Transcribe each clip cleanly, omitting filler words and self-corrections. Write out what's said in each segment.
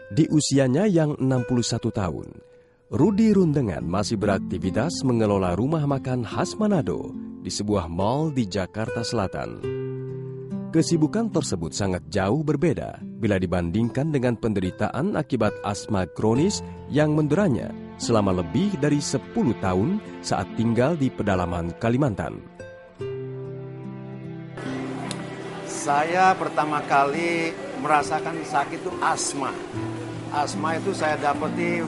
Di usianya yang 61 tahun, Rudi Rundengan masih beraktivitas mengelola rumah makan khas Manado di sebuah mal di Jakarta Selatan. Kesibukan tersebut sangat jauh berbeda bila dibandingkan dengan penderitaan akibat asma kronis yang menderanya selama lebih dari 10 tahun saat tinggal di pedalaman Kalimantan. Saya pertama kali merasakan sakit itu asma. Asma itu saya dapati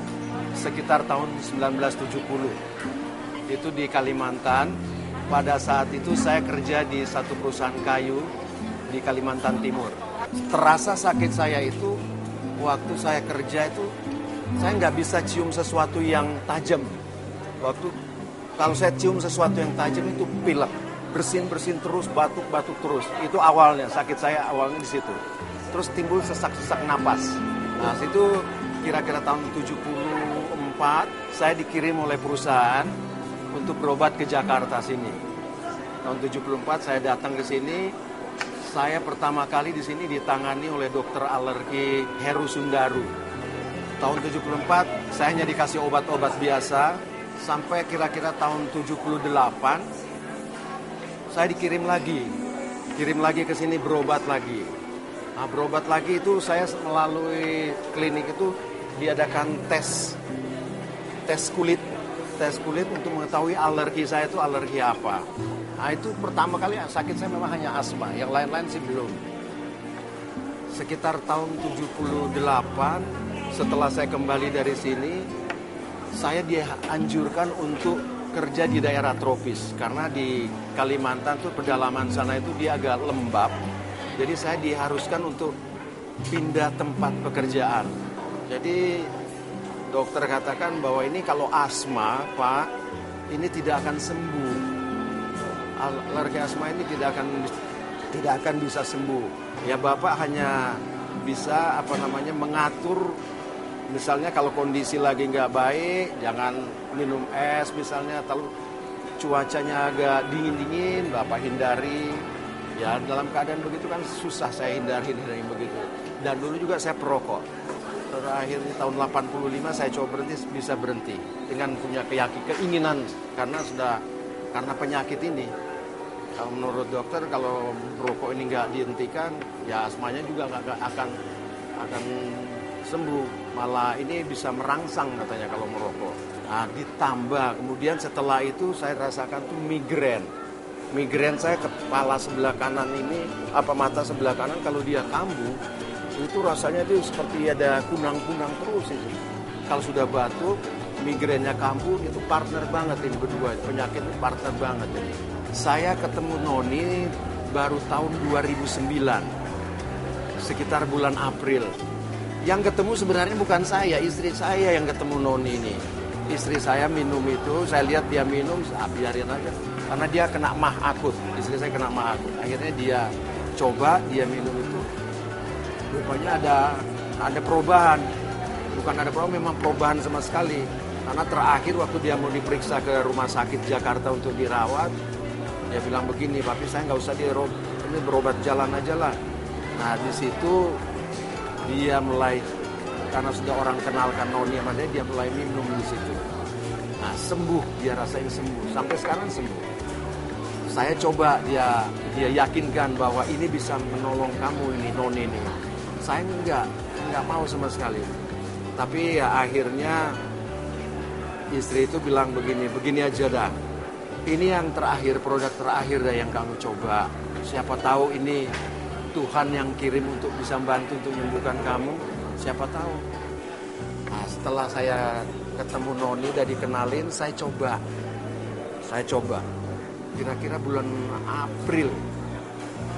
sekitar tahun 1970. Itu di Kalimantan. Pada saat itu saya kerja di satu perusahaan kayu di Kalimantan Timur. Terasa sakit saya itu waktu saya kerja itu saya nggak bisa cium sesuatu yang tajam. Kalau saya cium sesuatu yang tajam itu pilek, bersin terus, batuk terus. Itu awalnya sakit saya awalnya di situ. Terus timbul sesak napas. Nah, situ kira-kira tahun 74 saya dikirim oleh perusahaan untuk berobat ke Jakarta sini. Tahun 74 saya datang ke sini. Saya pertama kali di sini ditangani oleh dokter alergi Heru Sundaru. Tahun 74 saya hanya dikasih obat-obat biasa sampai kira-kira tahun 78 saya dikirim lagi ke sini berobat lagi. Nah, berobat lagi itu saya melalui klinik itu diadakan tes kulit untuk mengetahui alergi saya itu alergi apa. Nah, itu pertama kali sakit saya memang hanya asma, yang lain-lain sih belum. Sekitar tahun 78 setelah saya kembali dari sini, saya dianjurkan untuk kerja di daerah tropis karena di Kalimantan tuh pedalaman sana itu dia agak lembab. Jadi saya diharuskan untuk pindah tempat pekerjaan. Jadi dokter katakan bahwa ini kalau asma, Pak, ini tidak akan sembuh. Alergi asma ini tidak akan bisa sembuh. Ya Bapak hanya bisa mengatur. Misalnya kalau kondisi lagi nggak baik, jangan minum es misalnya. Kalau cuacanya agak dingin, Bapak hindari. Ya dalam keadaan begitu kan susah saya hindari begitu. Dan dulu juga saya perokok. Terakhir di tahun 85 saya coba bisa berhenti. Dengan punya keinginan karena penyakit ini. Kalau menurut dokter kalau perokok ini nggak dihentikan, ya asmanya juga nggak akan sembuh. Malah ini bisa merangsang katanya kalau merokok. Nah ditambah kemudian setelah itu saya rasakan tuh migrain. Migrain saya kepala sebelah kanan ini, mata sebelah kanan kalau dia kambuh, itu rasanya itu seperti ada kunang-kunang terus itu. Kalau sudah batuk, migrainnya kambuh, itu partner banget ini berdua, penyakit ini partner banget ini. Saya ketemu Noni baru tahun 2009, sekitar bulan April. Yang ketemu sebenarnya bukan saya, istri saya yang ketemu Noni ini. Istri saya minum itu, saya lihat dia minum, biarin aja. Karena dia kena mah akut, istri saya kena mah akut. Akhirnya dia coba, dia minum itu. Rupanya ada perubahan. Bukan ada perubahan, memang perubahan sama sekali. Karena terakhir waktu dia mau diperiksa ke rumah sakit Jakarta untuk dirawat, dia bilang begini, tapi saya nggak usah ini berobat jalan aja lah. Nah di situ dia mulai, karena sudah orang kenalkan Noni sama dia mulai minum di situ. Nah sembuh, dia rasain sembuh, sampai sekarang sembuh. Saya coba dia yakinkan bahwa ini bisa menolong kamu ini Noni ini. Saya nggak mau sama sekali. Tapi ya akhirnya istri itu bilang begini aja dah. Ini yang terakhir, produk terakhir dah yang kamu coba. Siapa tahu ini Tuhan yang kirim untuk bisa membantu untuk menyembuhkan kamu. Siapa tahu. Nah, setelah saya ketemu Noni dan dikenalin, saya coba. Kira-kira bulan April.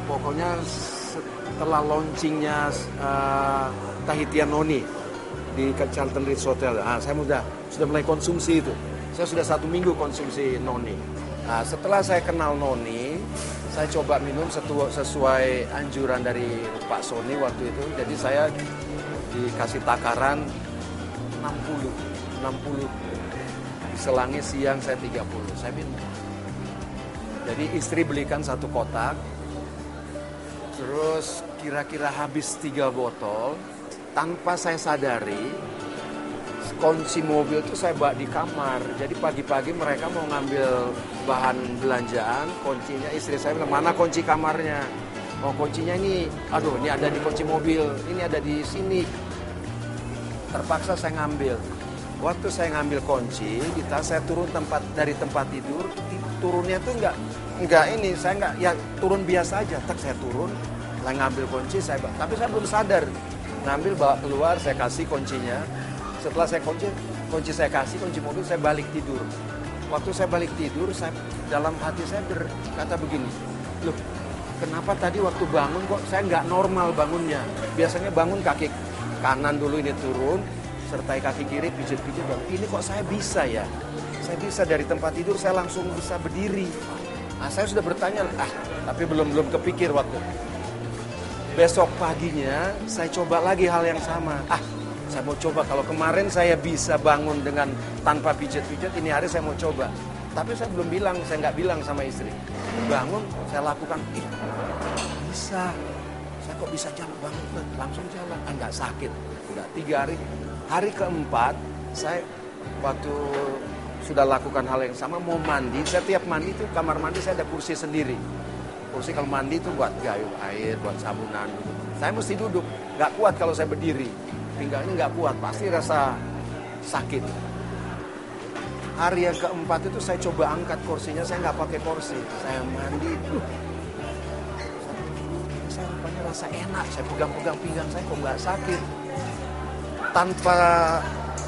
Pokoknya setelah launchingnya Tahitian Noni di Carlton Ritz Hotel. Nah, saya sudah mulai konsumsi itu. Saya sudah 1 minggu konsumsi Noni. Nah, setelah saya kenal Noni, saya coba minum sesuai anjuran dari Pak Sony waktu itu. Jadi saya dikasih takaran 60. Selangnya siang saya 30. Saya minum. Jadi istri belikan 1 kotak. Terus kira-kira habis 3 botol. tanpa saya sadari, kunci mobil itu saya bawa di kamar. Jadi pagi-pagi mereka mau ngambil bahan belanjaan, kuncinya istri saya bilang, mana kunci kamarnya? Oh, kuncinya ini, aduh ini ada di kunci mobil, ini ada di sini. Terpaksa saya ngambil. Waktu saya ngambil kunci, saya turun dari tempat tidur, turunnya tuh enggak ini, saya enggak, ya turun biasa aja. Tak saya turun, saya ngambil kunci, tapi saya belum sadar. Ngambil, bawa keluar, saya kasih kuncinya. Setelah saya kunci saya kasih, kunci mobil, saya balik tidur. Waktu saya balik tidur, dalam hati saya berkata begini, loh kenapa tadi waktu bangun kok saya nggak normal bangunnya? Biasanya bangun kaki kanan dulu ini turun, sertai kaki kiri pijit-pijit bangun. Ini kok saya bisa ya? Saya bisa dari tempat tidur saya langsung bisa berdiri. Nah, saya sudah bertanya, tapi belum kepikir waktu. Besok paginya saya coba lagi hal yang sama. Saya mau coba, kalau kemarin saya bisa bangun dengan tanpa pijat-pijat, ini hari saya mau coba. Tapi saya belum bilang, saya nggak bilang sama istri. Bangun, saya lakukan, bisa. Saya kok bisa jalan bangun, langsung jalan. Nggak sakit. Udah 3 hari. Hari keempat, saya waktu sudah lakukan hal yang sama, mau mandi. Saya tiap mandi itu, kamar mandi saya ada kursi sendiri. Kursi kalau mandi itu buat gayung air, buat sabunan. Saya mesti duduk, nggak kuat kalau saya berdiri. Pinggangnya nggak kuat, pasti rasa sakit. Hari yang keempat itu saya coba angkat kursinya, saya nggak pakai kursi. Saya mandi, saya rupanya rasa enak. Saya pegang-pegang pinggang saya kok nggak sakit.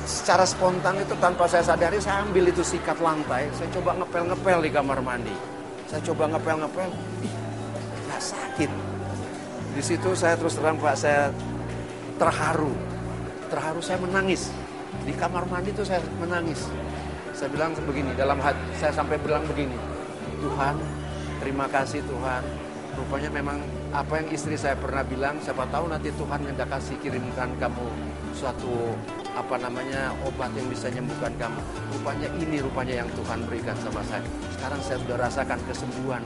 Secara spontan itu, tanpa saya sadari, saya ambil itu sikat lantai. Saya coba ngepel-ngepel di kamar mandi. Saya coba ngepel-ngepel, nggak sakit. Di situ saya terus terang Pak, saya terharu, saya menangis. Di kamar mandi itu saya menangis. Saya bilang begini, dalam hati saya sampai bilang begini, Tuhan, terima kasih Tuhan. Rupanya memang apa yang istri saya pernah bilang, siapa tahu nanti Tuhan hendak kasih kirimkan kamu suatu obat yang bisa menyembuhkan kamu. Rupanya ini yang Tuhan berikan sama saya. Sekarang saya sudah rasakan kesembuhan.